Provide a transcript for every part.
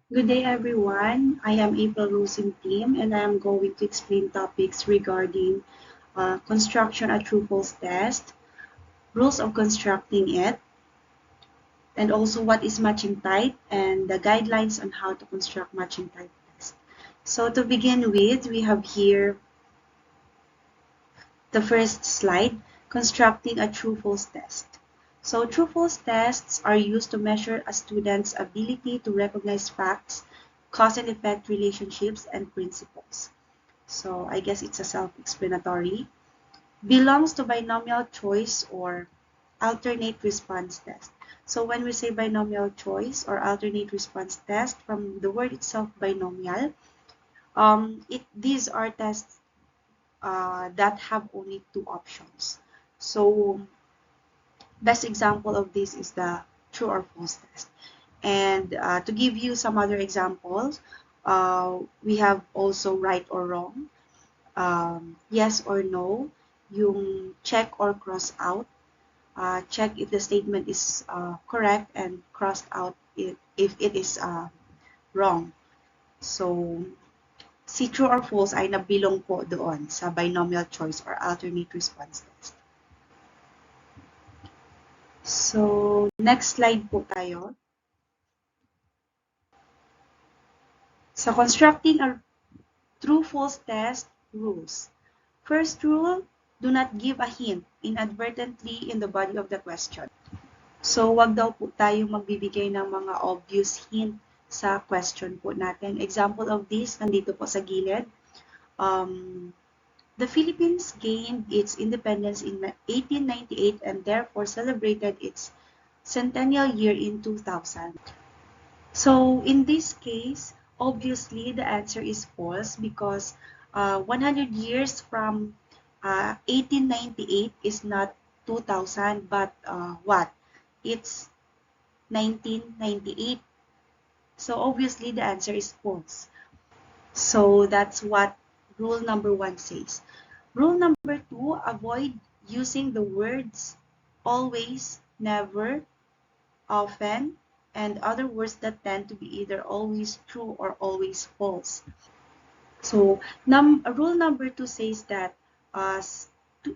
Good day, everyone. I am April Rosin Team, and I am going to explain topics regarding construction a true-false test, rules of constructing it, and also what is matching type and the guidelines on how to construct matching type test. So to begin with, we have here the first slide, constructing a true-false test. So true-false tests are used to measure a student's ability to recognize facts, cause and effect relationships, and principles. So I guess it's a self-explanatory. Belongs to binomial choice or alternate response test. So when we say binomial choice or alternate response test, from the word itself binomial, these are tests that have only two options. So best example of this is the true or false test. And to give you some other examples, we have also right or wrong, yes or no, yung check or cross out, check if the statement is correct and crossed out if it is wrong. So, si true or false ay nabilong po doon sa binomial choice or alternate response test. So, next slide po tayo. So, constructing a true-false test rules. First rule, do not give a hint inadvertently in the body of the question. So, wag daw po tayo magbibigay ng mga obvious hint sa question po natin. Example of this, nandito po sa gilid. The Philippines gained its independence in 1898 and therefore celebrated its centennial year in 2000. So, in this case, obviously the answer is false because 100 years from 1898 is not 2000 but what? It's 1998. So obviously the answer is false. So that's what rule number 1 says. Rule number 2, avoid using the words always, never, often, and other words that tend to be either always true or always false. So rule number 2 says that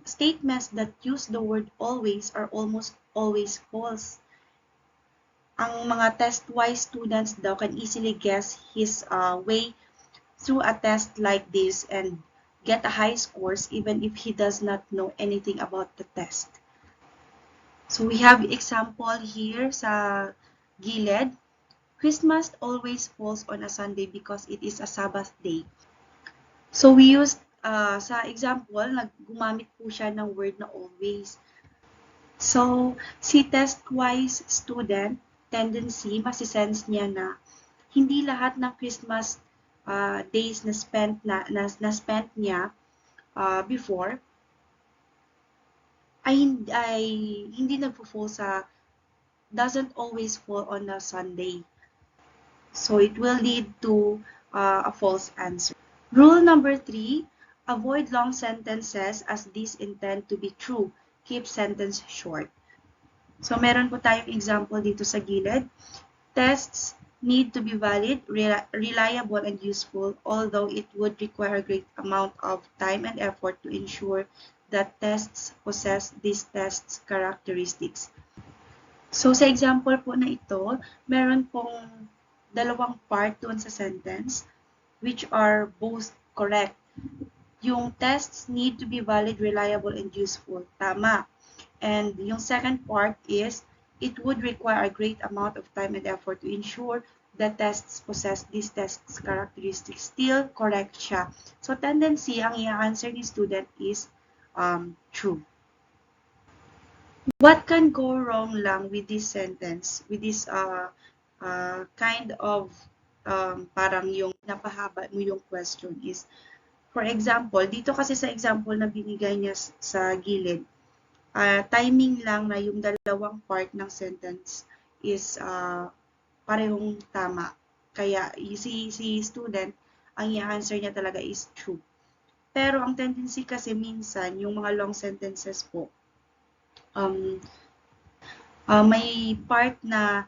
statements that use the word always are almost always false. Ang mga test-wise students daw can easily guess his way through a test like this and get a high scores even if he does not know anything about the test. So we have example here sa gilid. Christmas always falls on a Sunday because it is a Sabbath day. So we used, sa example, gumamit po siya ng word na always. So, si test-wise student, tendency, masisense niya na hindi lahat ng Christmas days na spent niya before ay hindi nagfo-fall sa doesn't always fall on a Sunday. So it will lead to a false answer. Rule number 3, avoid long sentences as these intend to be true. Keep sentence short. So meron po tayong example dito sa gilid. Tests need to be valid, reliable, and useful, although it would require a great amount of time and effort to ensure that tests possess these tests characteristics. So, sa example po na ito, meron pong dalawang part doon sa sentence, which are both correct. Yung tests need to be valid, reliable, and useful. Tama. And yung second part is, it would require a great amount of time and effort to ensure that tests possess these tests characteristics. Still, correct siya. So, tendency, ang i-answer ni student is true. What can go wrong lang with this sentence, with this kind of parang yung napahaba mo yung question is, for example, dito kasi sa example na binigay niya sa gilid, timing lang na yung dalawang part ng sentence is parehong tama. Kaya si student, ang i-answer niya talaga is true. Pero ang tendency kasi minsan, yung mga long sentences po, may part na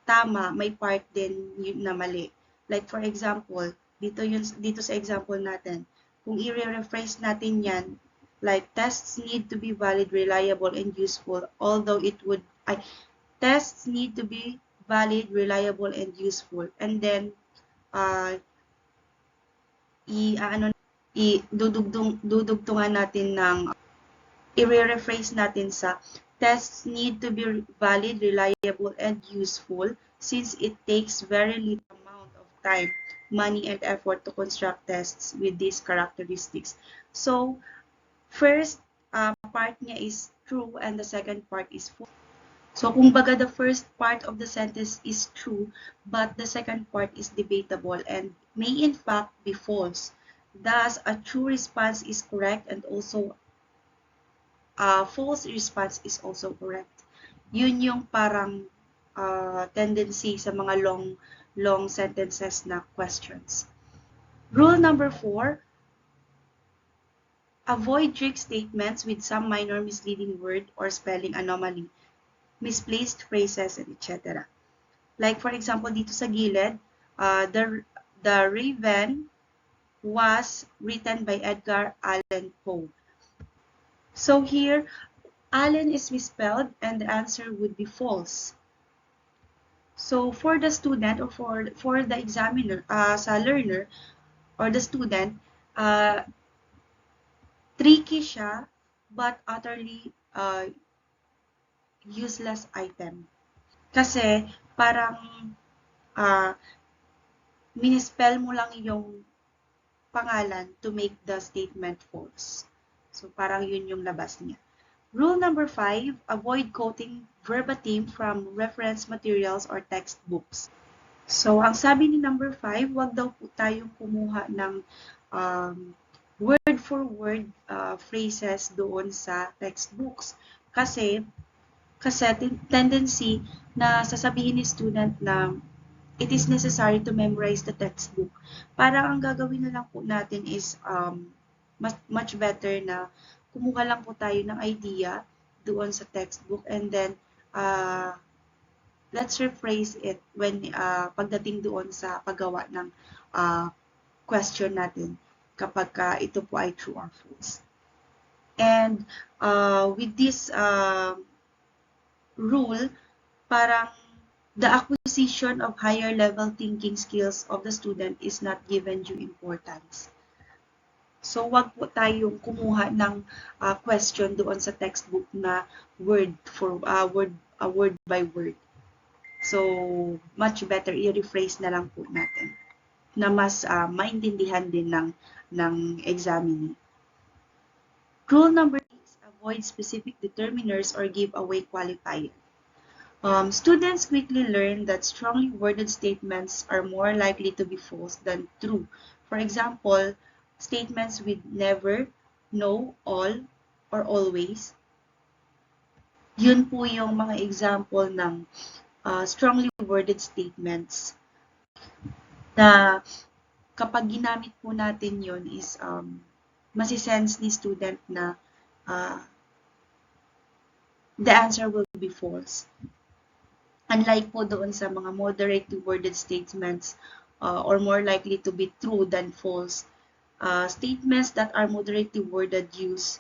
tama, may part din yun na mali. Like for example, dito sa example natin, kung i-rephrase natin yan, like tests need to be valid, reliable, and useful, although tests need to be valid, reliable, and useful. And then, uh, dudugtungan natin ng i-rephrase natin sa tests need to be valid, reliable, and useful since it takes very little amount of time, money, and effort to construct tests with these characteristics. So, first part niya is true and the second part is false. So, kumbaga the first part of the sentence is true, but the second part is debatable and may in fact be false. Thus, a true response is correct and also false response is also correct. Yun yung parang tendency sa mga long sentences na questions. Rule number 4, avoid trick statements with some minor misleading word or spelling anomaly, misplaced phrases, and etc. Like for example, dito sa gilid, the Raven was written by Edgar Allan Poe. So here, Allen is misspelled and the answer would be false. So for the student or for the examiner, sa learner or the student, tricky siya but utterly useless item. Kasi parang minispell mo lang yung pangalan to make the statement false. So parang yun yung labas niya. Rule number 5, avoid quoting verbatim from reference materials or textbooks. So, ang sabi ni number 5, wag daw po tayong kumuha ng word for word phrases doon sa textbooks. Kasi tendency na sasabihin ni student na it is necessary to memorize the textbook. Parang ang gagawin na lang po natin is much better na kumuha lang po tayo ng idea doon sa textbook and then let's rephrase it when pagdating doon sa paggawa ng question natin kapag ito po ay true or false. And with this rule, parang the acquisition of higher level thinking skills of the student is not given due importance. So, wag po tayong kumuha ng question doon sa textbook na word by word. So, much better i-rephrase na lang po natin na mas maintindihan din ng examinee. Rule number 6, avoid specific determiners or give away qualifier. Students quickly learn that strongly worded statements are more likely to be false than true. For example, statements with never, no, all, or always. Yun po yung mga example ng strongly worded statements na kapag ginamit po natin yun is masisense ni student na the answer will be false. Unlike po doon sa mga moderately worded statements or more likely to be true than false, statements that are moderately worded use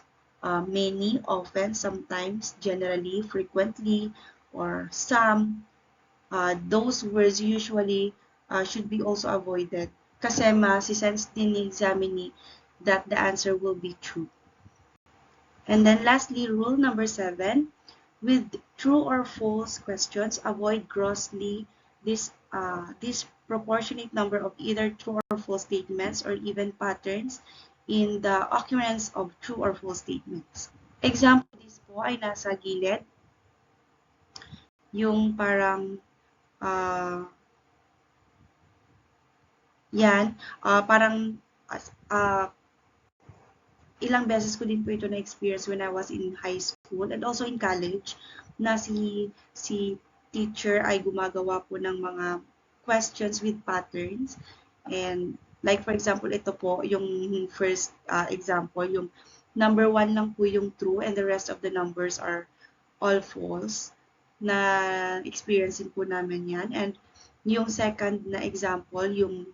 many, often, sometimes, generally, frequently, or some. Those words usually should be also avoided kasi masisense din ni examinee that the answer will be true. And then lastly, rule number 7, with true or false questions, avoid grossly disproportionate number of either true or false statements or even patterns in the occurrence of true or false statements. Example this po ay nasa gilid. Yung parang parang ilang beses ko din po ito na-experience when I was in high school and also in college na si teacher ay gumagawa po ng mga questions with patterns. And like for example, ito po yung first example, yung number 1 lang po yung true and the rest of the numbers are all false. na experience po namin yan. And yung second na example, yung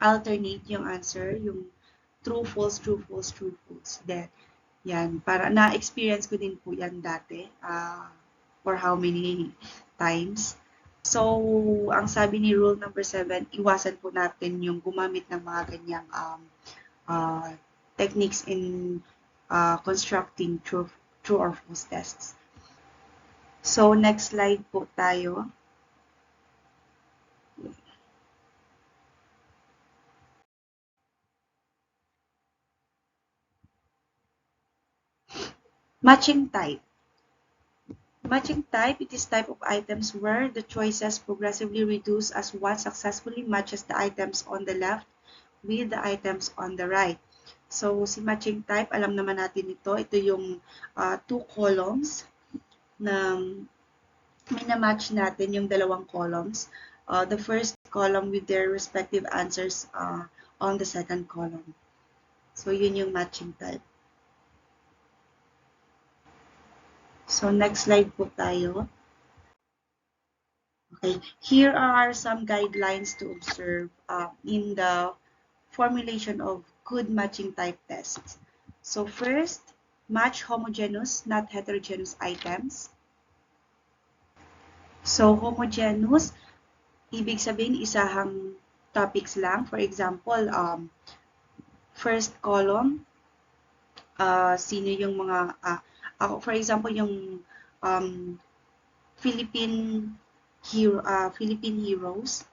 alternate yung answer, yung true, false, true, false, true, false. Then, yan, para na-experience ko din po yan dati. For how many times. So, ang sabi ni rule number 7, iwasan po natin yung gumamit ng mga ganyang uh, techniques in constructing true or false tests. So, next slide po tayo. Matching type. Matching type, it is type of items where the choices progressively reduce as one successfully matches the items on the left with the items on the right. So, si matching type, alam naman natin ito. Ito yung two columns na minamatch natin yung dalawang columns. The first column with their respective answers on the second column. So, yun yung matching type. So, next slide po tayo. Okay, here are some guidelines to observe in the formulation of good matching type tests. So first, match homogeneous, not heterogeneous items. So homogeneous, ibig sabihin isahang topics lang. For example, first column, sino yung mga, for example, yung Philippine heroes,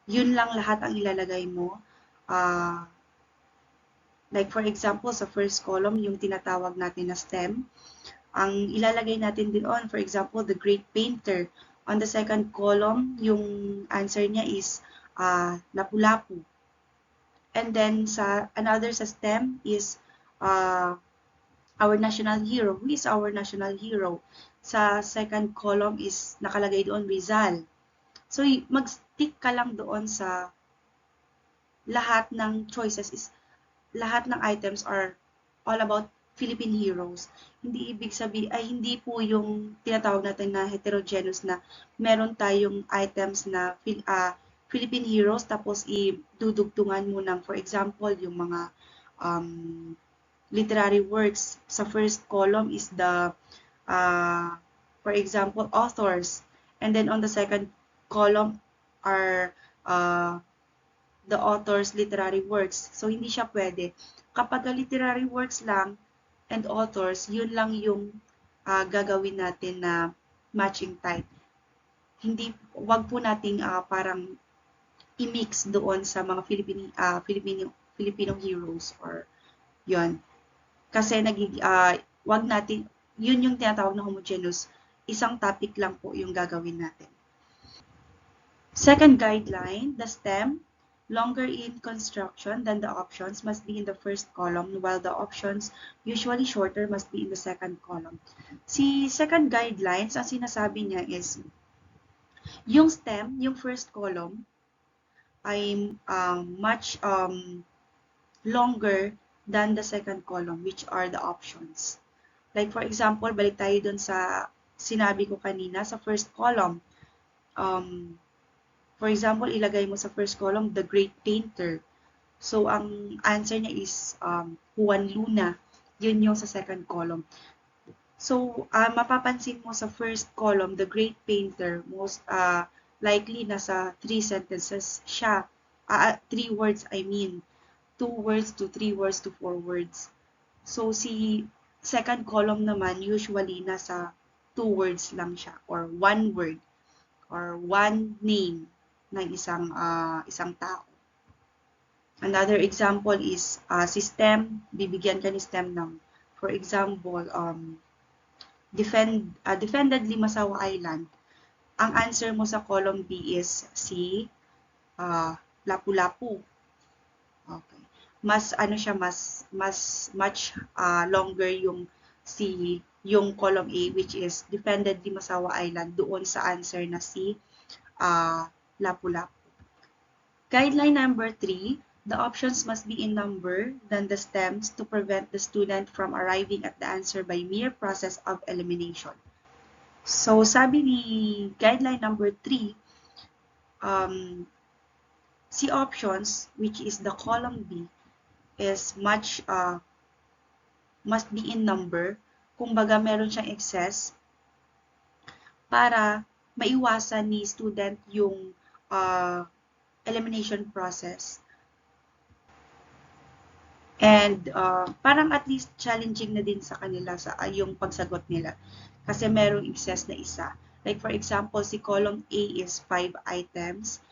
yun lang lahat ang ilalagay mo. Like for example, sa first column, yung tinatawag natin na STEM, ang ilalagay natin din on, for example, the great painter. On the second column, yung answer niya is lapu-lapu. And then sa another sa STEM is our national hero. Who is our national hero? Sa second column is nakalagay doon Rizal. So mag-stick ka lang doon sa lahat ng choices is lahat ng items are all about Philippine heroes. Hindi ibig sabihin, ay hindi po yung tinatawag natin na heterogeneous na meron tayong items na Philippine heroes tapos idudugtungan mo ng, for example, yung mga literary works. Sa first column is the, for example, authors. And then on the second column are the author's literary works. So, hindi siya pwede. Kapag literary works lang and authors, yun lang yung gagawin natin na matching type. Hindi, wag po nating parang i-mix doon sa mga Filipino heroes or yun. Kasi wag natin, yun yung tinatawag na homogeneous. Isang topic lang po yung gagawin natin. Second guideline, the STEM, longer in construction than the options, must be in the first column, while the options, usually shorter, must be in the second column. Si second guidelines, ang sinasabi niya is, yung STEM, yung first column, ay much longer than the second column, which are the options. Like for example, balik tayo dun sa sinabi ko kanina, sa first column, for example, ilagay mo sa first column, the great painter. So, ang answer niya is Juan Luna. Yun yung sa second column. So, mapapansin mo sa first column, the great painter, most likely nasa 3 sentences siya. 3 words, I mean. 2 words to 3 words to 4 words. So, si second column naman, usually nasa 2 words lang siya or 1 word or 1 name ng isang tao. Another example is si STEM, bibigyan ka ni STEM ng, for example, defended Limasawa Island. Ang answer mo sa column B is si Lapu-Lapu. Okay. Mas much longer yung column A, which is defended Limasawa Island, doon sa answer na si Lapu-Lapu. Guideline number 3, the options must be in number than the stems to prevent the student from arriving at the answer by mere process of elimination. So, sabi ni guideline number 3, C options, which is the column B, is must be in number. Kumbaga, meron siyang excess para maiwasan ni student yung elimination process. And parang at least challenging na din sa kanila sa yung pagsagot nila. Kasi merong excess na isa. Like for example, si column A is 5 items.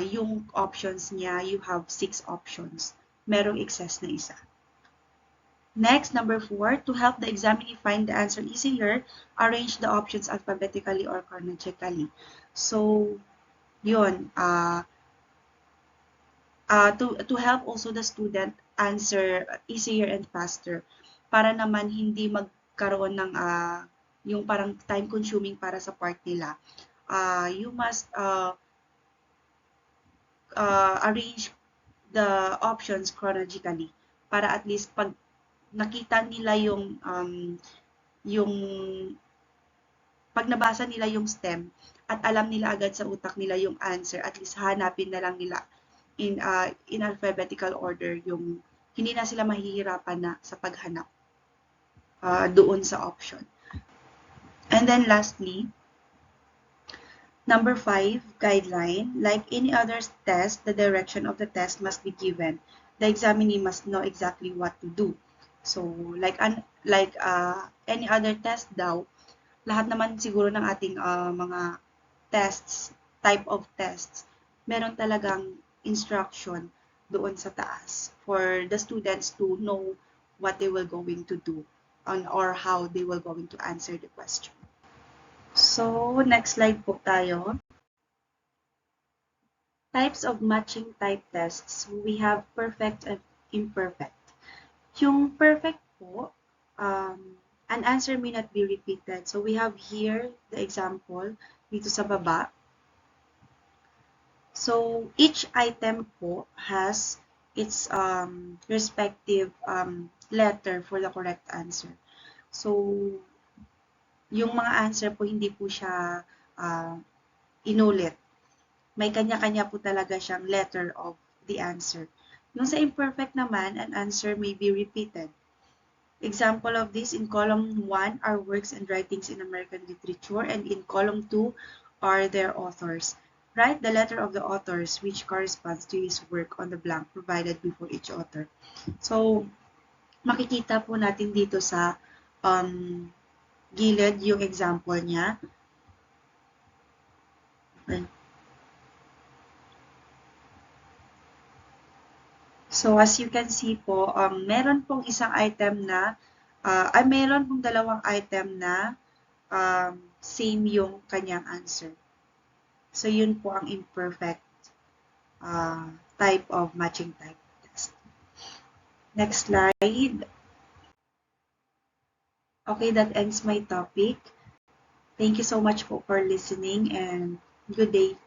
Yung options niya, you have 6 options. Merong excess na isa. Next, number 4, to help the examinee find the answer easier, arrange the options alphabetically or chronologically. So, yun. To help also the student answer easier and faster para naman hindi magkaroon ng yung parang time consuming para sa part nila. You must arrange the options chronologically para at least pag nakita nila yung pag nabasa nila yung STEM at alam nila agad sa utak nila yung answer, at least hanapin na lang nila in alphabetical order yung hindi na sila mahihirapan na sa paghanap doon sa option. And then lastly, number 5, guideline. Like any other test, the direction of the test must be given. The examinee must know exactly what to do. So, like any other test daw, lahat naman siguro ng ating mga tests, type of tests, meron talagang instruction doon sa taas for the students to know what they will going to do or how they will going to answer the question. So, next slide po tayo. Types of matching type tests. We have perfect and imperfect. Yung perfect po, an answer may not be repeated. So, we have here the example dito sa baba. So, each item po has its respective letter for the correct answer. So, yung mga answer po, hindi po siya inulit. May kanya-kanya po talaga siyang letter of the answer. Yung sa imperfect naman, an answer may be repeated. Example of this, in column 1 are works and writings in American literature, and in column 2 are their authors. Write the letter of the authors which corresponds to his work on the blank provided before each author. So, makikita po natin dito sa gilid yung example niya. Okay. So, as you can see po, meron pong isang item na, meron pong dalawang item na same yung kanyang answer. So, yun po ang imperfect type of matching type test. Next slide. Okay, that ends my topic. Thank you so much for listening and good day.